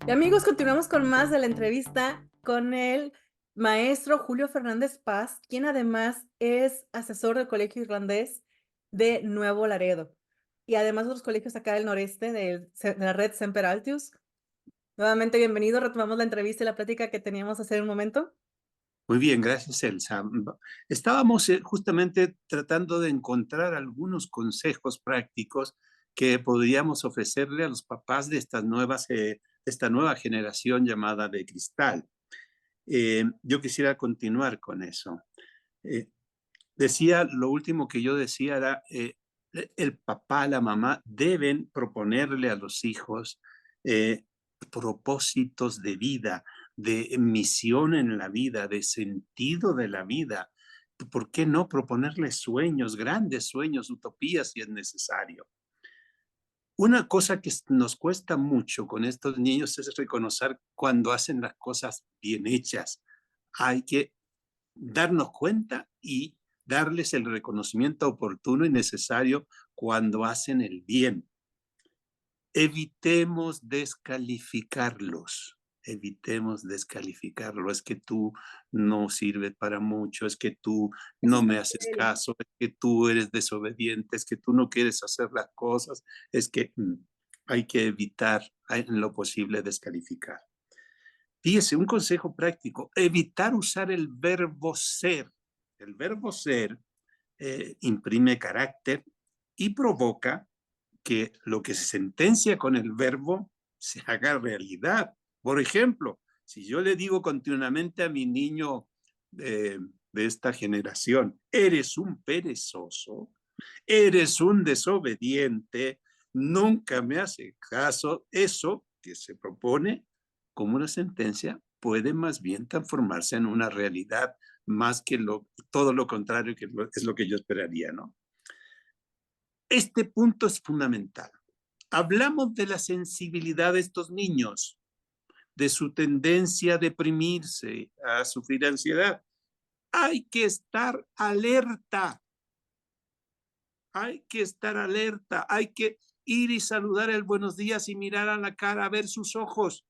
Y amigos, continuamos con más de la entrevista con el maestro Julio Fernández Paz, quien además es asesor del Colegio Irlandés de Nuevo Laredo y además otros colegios acá del noreste de la red Semper Altius. Nuevamente, bienvenido. Retomamos la entrevista y la plática que teníamos hace un momento. Muy bien, gracias, Elsa. Estábamos justamente tratando de encontrar algunos consejos prácticos que podríamos ofrecerle a los papás de esta nueva generación llamada de cristal. Yo quisiera continuar con eso. Eh, lo último que yo decía era, el papá, la mamá deben proponerle a los hijos eh, propósitos de vida, de misión en la vida, de sentido de la vida. ¿Por qué no proponerles sueños, grandes sueños, utopías si es necesario? Una cosa que nos cuesta mucho con estos niños es reconocer cuando hacen las cosas bien hechas. Hay que darnos cuenta y darles el reconocimiento oportuno y necesario cuando hacen el bien. Evitemos descalificarlos. Evitemos descalificarlo. Es que tú no sirves para mucho, es que tú Eso no está me haces terrible. caso, es que tú eres desobediente, es que tú no quieres hacer las cosas, es que hay que evitar en lo posible descalificar. Fíjese, un consejo práctico, evitar usar el verbo ser. El verbo ser imprime carácter y provoca que lo que se sentencia con el verbo se haga realidad. Por ejemplo, si yo le digo continuamente a mi niño de esta generación, eres un perezoso, eres un desobediente, nunca me hace caso, eso que se propone como una sentencia puede más bien transformarse en una realidad más que todo lo contrario que es lo que yo esperaría, ¿no? Este punto es fundamental. Hablamos de la sensibilidad de estos niños, de su tendencia a deprimirse, a sufrir ansiedad. Hay que estar alerta, hay que estar alerta, hay que ir y saludar el buenos días y mirar a la cara, ver sus ojos,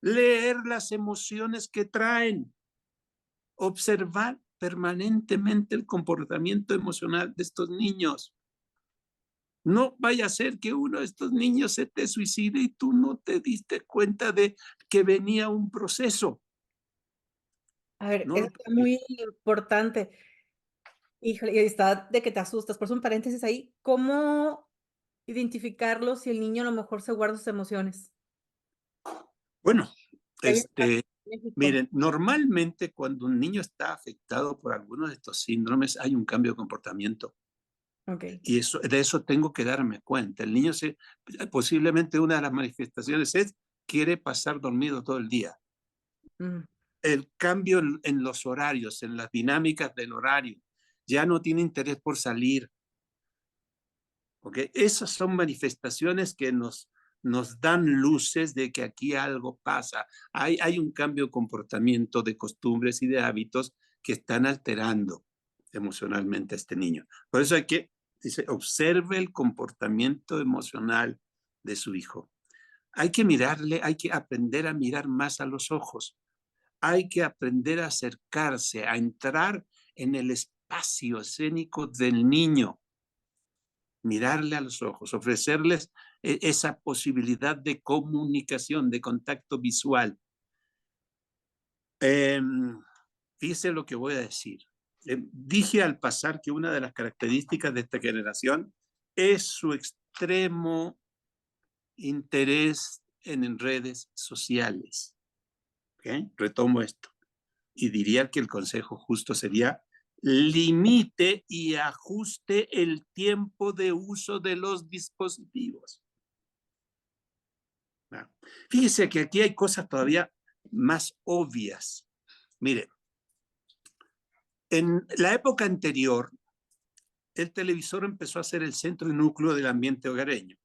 leer las emociones que traen, observar permanentemente el comportamiento emocional de estos niños. No vaya a ser que uno de estos niños se te suicide y tú no te diste cuenta de que venía un proceso. A ver, No eso lo está puede. muy importante. Híjole, y está de que te asustas. Por eso un paréntesis ahí. ¿Cómo identificarlo si el niño a lo mejor se guarda sus emociones? Bueno, Que hay en este, México. miren, normalmente cuando un niño está afectado por alguno de estos síndromes hay un cambio de comportamiento Okey. y de eso tengo que darme cuenta. El niño posiblemente una de las manifestaciones es quiere pasar dormido todo el día. Mm. El cambio en los horarios, en las dinámicas del horario, ya no tiene interés por salir. ¿Ok? Esas son manifestaciones que nos dan luces de que aquí algo pasa. Hay un cambio de comportamiento, de costumbres y de hábitos que están alterando emocionalmente a este niño. Por eso dice, observe el comportamiento emocional de su hijo. Hay que mirarle, hay que aprender a mirar más a los ojos. Hay que aprender a acercarse, a entrar en el espacio escénico del niño, mirarle a los ojos, ofrecerles esa posibilidad de comunicación, de contacto visual. Eh, Fíjese lo que voy a decir. Dije al pasar que una de las características de esta generación es su extremo interés en redes sociales. ¿Okay? Retomo esto y diría que el consejo justo sería limite y ajuste el tiempo de uso de los dispositivos. ¿No? Fíjese que aquí hay cosas todavía más obvias. Mire, en la época anterior, el televisor empezó a ser el centro y núcleo del ambiente hogareño.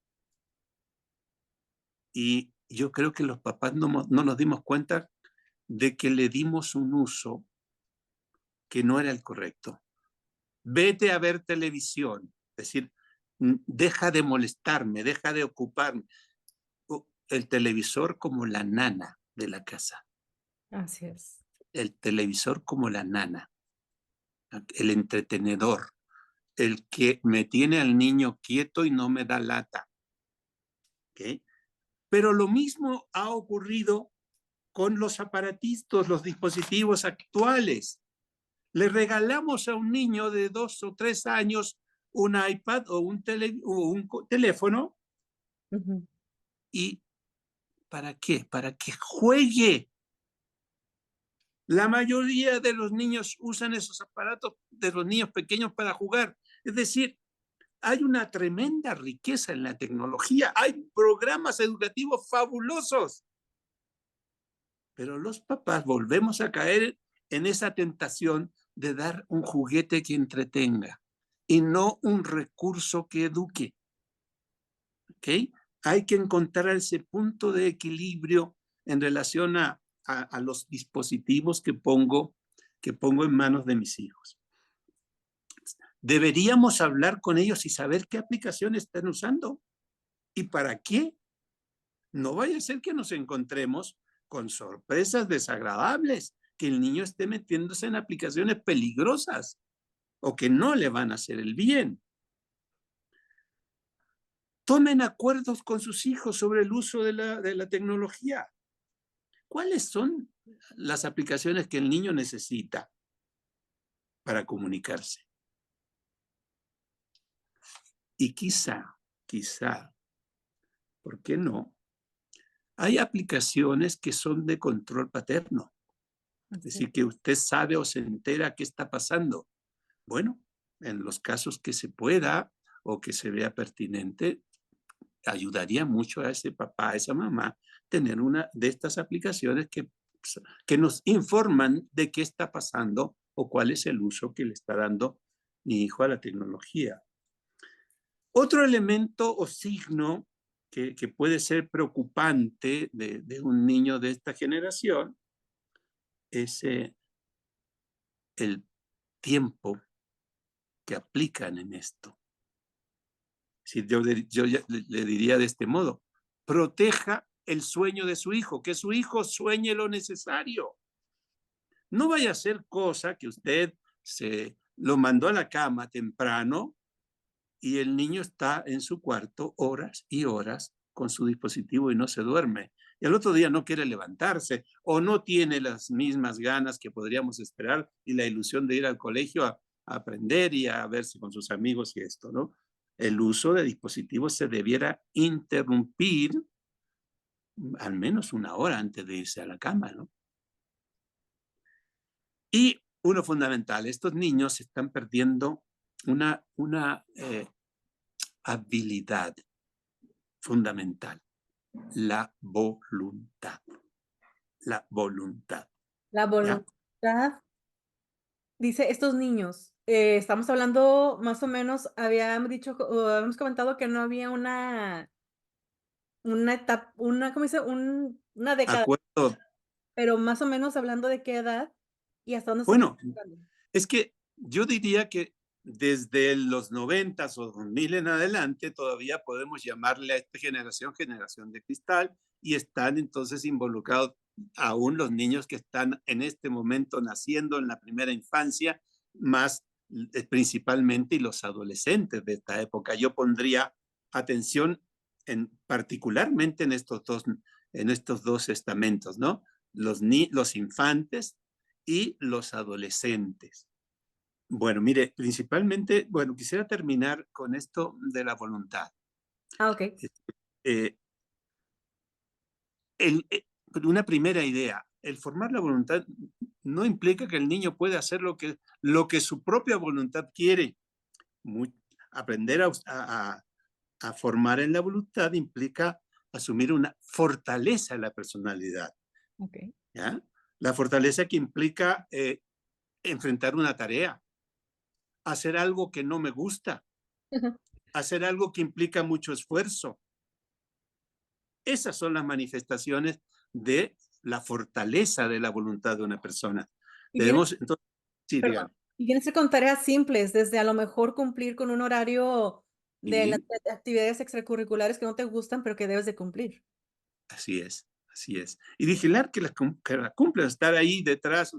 Y yo creo que los papás no nos dimos cuenta de que le dimos un uso que no era el correcto. Vete a ver televisión, es decir, deja de molestarme, deja de ocuparme. el televisor como la nana de la casa, Así es. el televisor como la nana, el entretenedor, el que me tiene al niño quieto y no me da lata. ¿Ok? Pero lo mismo ha ocurrido con los aparatistas, los dispositivos actuales. Le regalamos a un niño de 2 o 3 años un iPad o un teléfono. Ujú. ¿Y para qué? Para que juegue. La mayoría de los niños usan esos aparatos de los niños pequeños para jugar. Es decir, hay una tremenda riqueza en la tecnología. Hay programas educativos fabulosos. Pero los papás volvemos a caer en esa tentación de dar un juguete que entretenga y no un recurso que eduque. ¿Ok? Hay que encontrar ese punto de equilibrio en relación a los dispositivos que pongo en manos de mis hijos. Deberíamos hablar con ellos y saber qué aplicaciones están usando y para qué. No vaya a ser que nos encontremos con sorpresas desagradables, que el niño esté metiéndose en aplicaciones peligrosas o que no le van a hacer el bien. Tomen acuerdos con sus hijos sobre el uso de la tecnología. ¿Cuáles son las aplicaciones que el niño necesita para comunicarse? Y quizá, ¿por qué no? Hay aplicaciones que son de control paterno. Es Así es. decir, que usted sabe o se entera qué está pasando. Bueno, en los casos que se pueda o que se vea pertinente, ayudaría mucho a ese papá, a esa mamá, tener una de estas aplicaciones que nos informan de qué está pasando o cuál es el uso que le está dando mi hijo a la tecnología. Otro elemento o signo que puede ser preocupante de un niño de esta generación es el tiempo que aplican en esto. Si yo le diría de este modo, proteja el sueño de su hijo, que su hijo sueñe lo necesario. No vaya a ser cosa que usted se lo mandó a la cama temprano y el niño está en su cuarto horas y horas con su dispositivo y no se duerme. Y al otro día no quiere levantarse o no tiene las mismas ganas que podríamos esperar y la ilusión de ir al colegio a aprender y a verse con sus amigos y esto, ¿no? El uso de dispositivos se debiera interrumpir al menos una hora antes de irse a la cama, ¿no? Y uno fundamental, estos niños están perdiendo una habilidad fundamental, la voluntad. La voluntad, La ¿ya? voluntad, dice, estos niños, estamos hablando más o menos, habíamos dicho, o habíamos comentado que no había una etapa, ¿cómo dice? Una década, Acuerdo. pero más o menos hablando de qué edad y hasta dónde estamos Bueno, hablando. es que yo diría que desde los 90 o 2000 en adelante todavía podemos llamarle a esta generación generación de cristal y están entonces involucrados aún los niños que están en este momento naciendo en la primera infancia, más principalmente y los adolescentes de esta época. Yo pondría atención particularmente en estos dos estamentos, ¿no? Los infantes y los adolescentes. Bueno, mire, principalmente, bueno, quisiera terminar con esto de la voluntad. Ah, okey. Eh, una primera idea, el formar la voluntad no implica que el niño pueda hacer lo que su propia voluntad quiere. Muy, aprender a formar en la voluntad implica asumir una fortaleza en la personalidad, Okey. ¿ya? La fortaleza que implica enfrentar una tarea, hacer algo que no me gusta, hacer algo que implica mucho esfuerzo. Esas son las manifestaciones de la fortaleza de la voluntad de una persona. Y viene Debemos, entonces, sí, Perdón, dígame. y viene a ser con tareas simples, desde a lo mejor cumplir con un horario de las Sí, actividades extracurriculares que no te gustan, pero que debes de cumplir. así es, así es. Y vigilar que la cumplan, estar ahí detrás,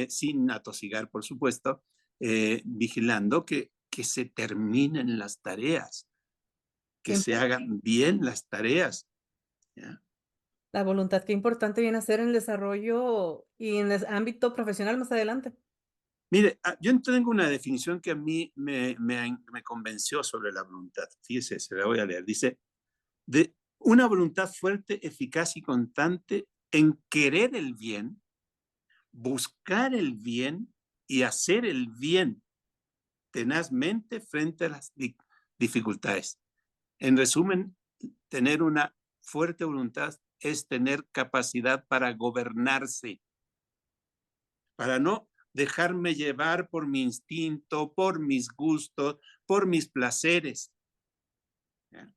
sin atosigar, por supuesto, vigilando que se terminen las tareas, Qué que se hagan bien las tareas, ¿ya? La voluntad, qué importante viene a ser en el desarrollo y en el ámbito profesional más adelante. Mire, yo tengo una definición que a mí me convenció sobre la voluntad. Fíjese, se la voy a leer. Dice, de una voluntad fuerte, eficaz y constante en querer el bien, buscar el bien y hacer el bien tenazmente frente a las dificultades. En resumen, tener una fuerte voluntad es tener capacidad para gobernarse, para no dejarme llevar por mi instinto, por mis gustos, por mis placeres, ¿ya?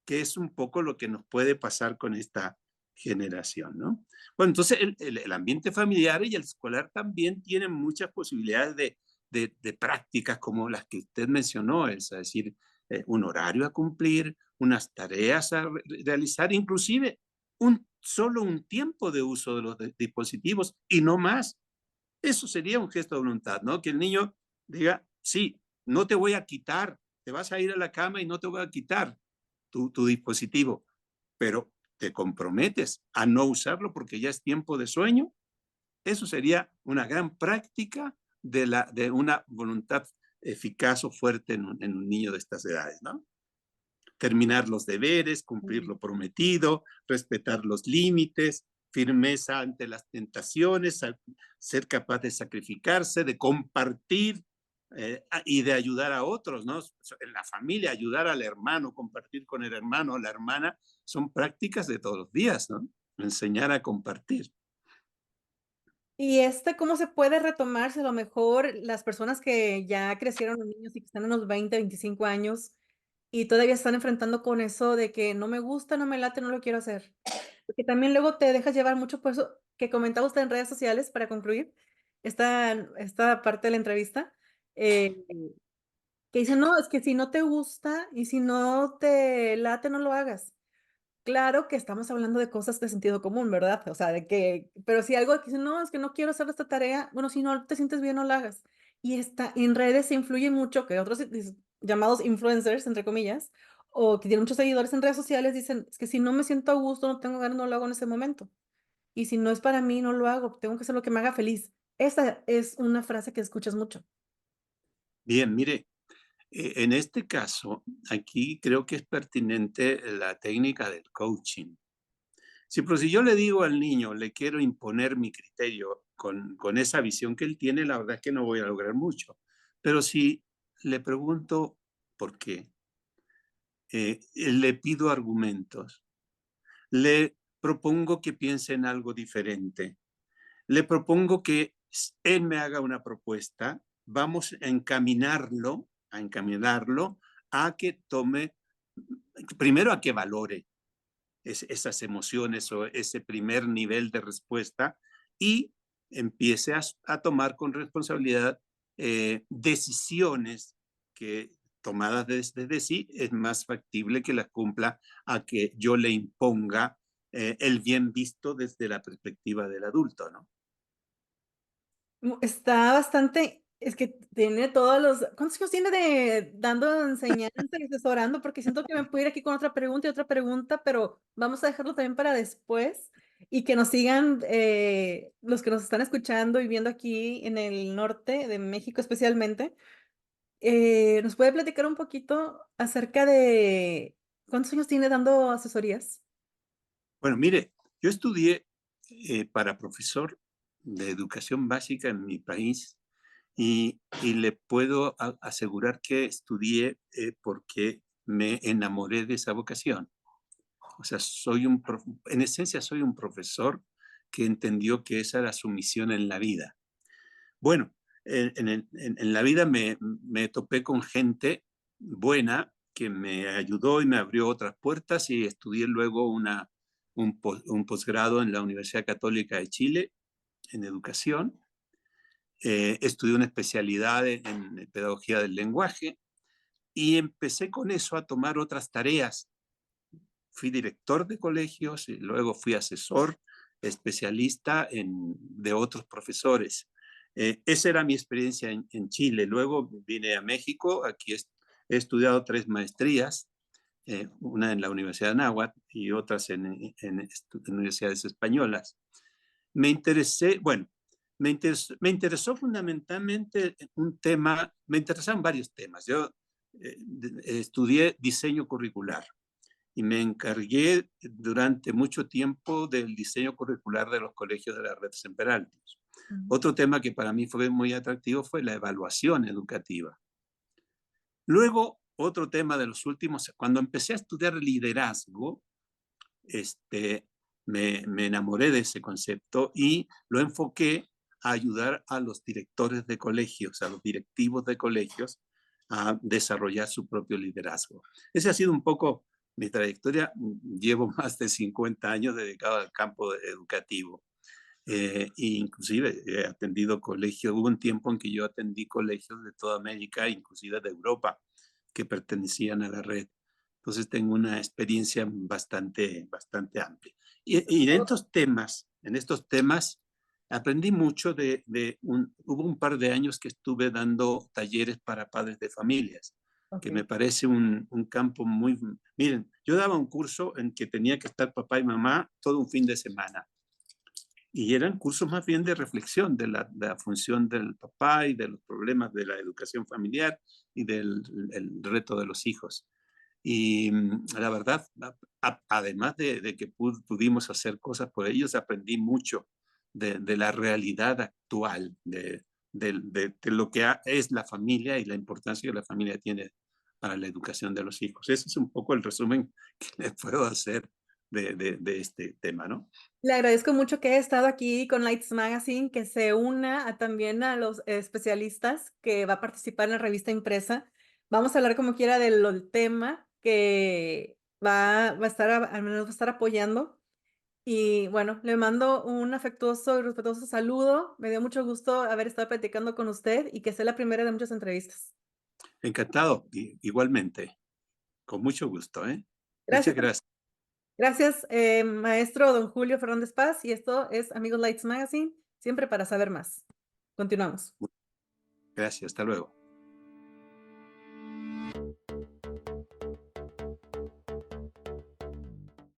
Que es un poco lo que nos puede pasar con esta generación, ¿no? Bueno, entonces el ambiente familiar y el escolar también tienen muchas posibilidades de prácticas como las que usted mencionó, es decir, un horario a cumplir, unas tareas a realizar, inclusive solo un tiempo de uso de los dispositivos y no más. Eso sería un gesto de voluntad, ¿no? Que el niño diga, sí, no te voy a quitar, te vas a ir a la cama y no te voy a quitar tu dispositivo, pero te comprometes a no usarlo porque ya es tiempo de sueño. Eso sería una gran práctica de una voluntad eficaz o fuerte en un niño de estas edades, ¿no? Terminar los deberes, cumplir lo prometido, respetar los límites, firmeza ante las tentaciones, ser capaz de sacrificarse, de compartir y de ayudar a otros, ¿no? En la familia, ayudar al hermano, compartir con el hermano o la hermana, son prácticas de todos los días, ¿no? Enseñar a compartir. ¿Y cómo se puede retomar si a lo mejor las personas que ya crecieron los niños y que están en unos 20, 25 años y todavía están enfrentando con eso de que no me gusta, no me late, no lo quiero hacer? Porque también luego te dejas llevar mucho por eso que comentaba usted en redes sociales, para concluir esta parte de la entrevista, eh, que dice: "No, es que si no te gusta y si no te late, no lo hagas". Claro que estamos hablando de cosas de sentido común, ¿verdad? O sea, de que pero si algo que dice: "No, es que no quiero hacer esta tarea", bueno, si no te sientes bien, no la hagas. Y en redes se influye mucho que otros llamados influencers, entre comillas, o que tienen muchos seguidores en redes sociales, dicen: "Es que si no me siento a gusto, no tengo ganas, no lo hago en ese momento. Y si no es para mí, no lo hago, tengo que hacer lo que me haga feliz". Esa es una frase que escuchas mucho. Bien, mire, en este caso, aquí creo que es pertinente la técnica del coaching. Sí, pero si yo le digo al niño, le quiero imponer mi criterio con esa visión que él tiene, la verdad es que no voy a lograr mucho. Pero si le pregunto por qué, le pido argumentos, le propongo que piense en algo diferente, le propongo que él me haga una propuesta, vamos a encaminarlo a que tome, primero a que valore esas emociones o ese primer nivel de respuesta y empiece a tomar con responsabilidad decisiones que tomadas desde sí es más factible que las cumpla a que yo le imponga el bien visto desde la perspectiva del adulto, ¿no? Está bastante es que tiene todos los ¿cuántos años tiene de dando enseñanza y asesorando? Porque siento que me puedo ir aquí con otra pregunta y otra pregunta, pero vamos a dejarlo también para después y que nos sigan, los que nos están escuchando y viendo aquí en el norte de México especialmente. ¿Nos puede platicar un poquito acerca de cuántos años tiene dando asesorías? Bueno, mire, yo estudié para profesor de educación básica en mi país y le puedo asegurar que estudié porque me enamoré de esa vocación. O sea, en esencia soy un profesor que entendió que esa era su misión en la vida. Bueno, en la vida me topé con gente buena que me ayudó y me abrió otras puertas y estudié luego un posgrado en la Universidad Católica de Chile en educación. Estudié una especialidad en pedagogía del lenguaje y empecé con eso a tomar otras tareas fui director de colegios y luego fui asesor especialista de otros profesores. Esa era mi experiencia en Chile. Luego vine a México, aquí he estudiado 3 maestrías, una en la Universidad de Anáhuac y otras en universidades españolas. Bueno, me interesó fundamentalmente un tema, me interesaban varios temas. Yo estudié diseño curricular y me encargué durante mucho tiempo del diseño curricular de los colegios de la red Semperaltius. Ujú. Otro tema que para mí fue muy atractivo fue la evaluación educativa. Luego, otro tema de los últimos, cuando empecé a estudiar liderazgo, este, me enamoré de ese concepto y lo enfoqué a ayudar a los directores de colegios, a los directivos de colegios, a desarrollar su propio liderazgo. Ese ha sido un poco mi trayectoria. Llevo más de 50 años dedicado al campo educativo. E inclusive he atendido colegios. Hubo un tiempo en que yo atendí colegios de toda América, inclusive de Europa, que pertenecían a la red. Entonces tengo una experiencia bastante amplia. Y en estos temas, aprendí mucho hubo un par de años que estuve dando talleres para padres de familias, que Ok. me parece un campo miren, yo daba un curso en que tenía que estar papá y mamá todo un fin de semana. Y eran cursos más bien de reflexión de la función del papá y de los problemas de la educación familiar y del el reto de los hijos. Y la verdad, además de que pudimos hacer cosas por ellos, aprendí mucho de la realidad actual, de lo que es la familia y la importancia que la familia tiene para la educación de los hijos. Ese es un poco el resumen que les puedo hacer de este tema, ¿no? Le agradezco mucho que haya estado aquí con Lights Magazine, que se una también a los especialistas que va a participar en la revista impresa. Vamos a hablar como quiera del tema que va a estar, al menos va a estar apoyando. Y bueno, le mando un afectuoso y respetuoso saludo. Me dio mucho gusto haber estado platicando con usted y que sea la primera de muchas entrevistas. Encantado, igualmente, con mucho gusto, ¿eh? Muchas Gracias. gracias. Gracias, maestro don Julio Fernández Paz. Y esto es Amigos Lights Magazine, siempre para saber más. Continuamos. Gracias, hasta luego.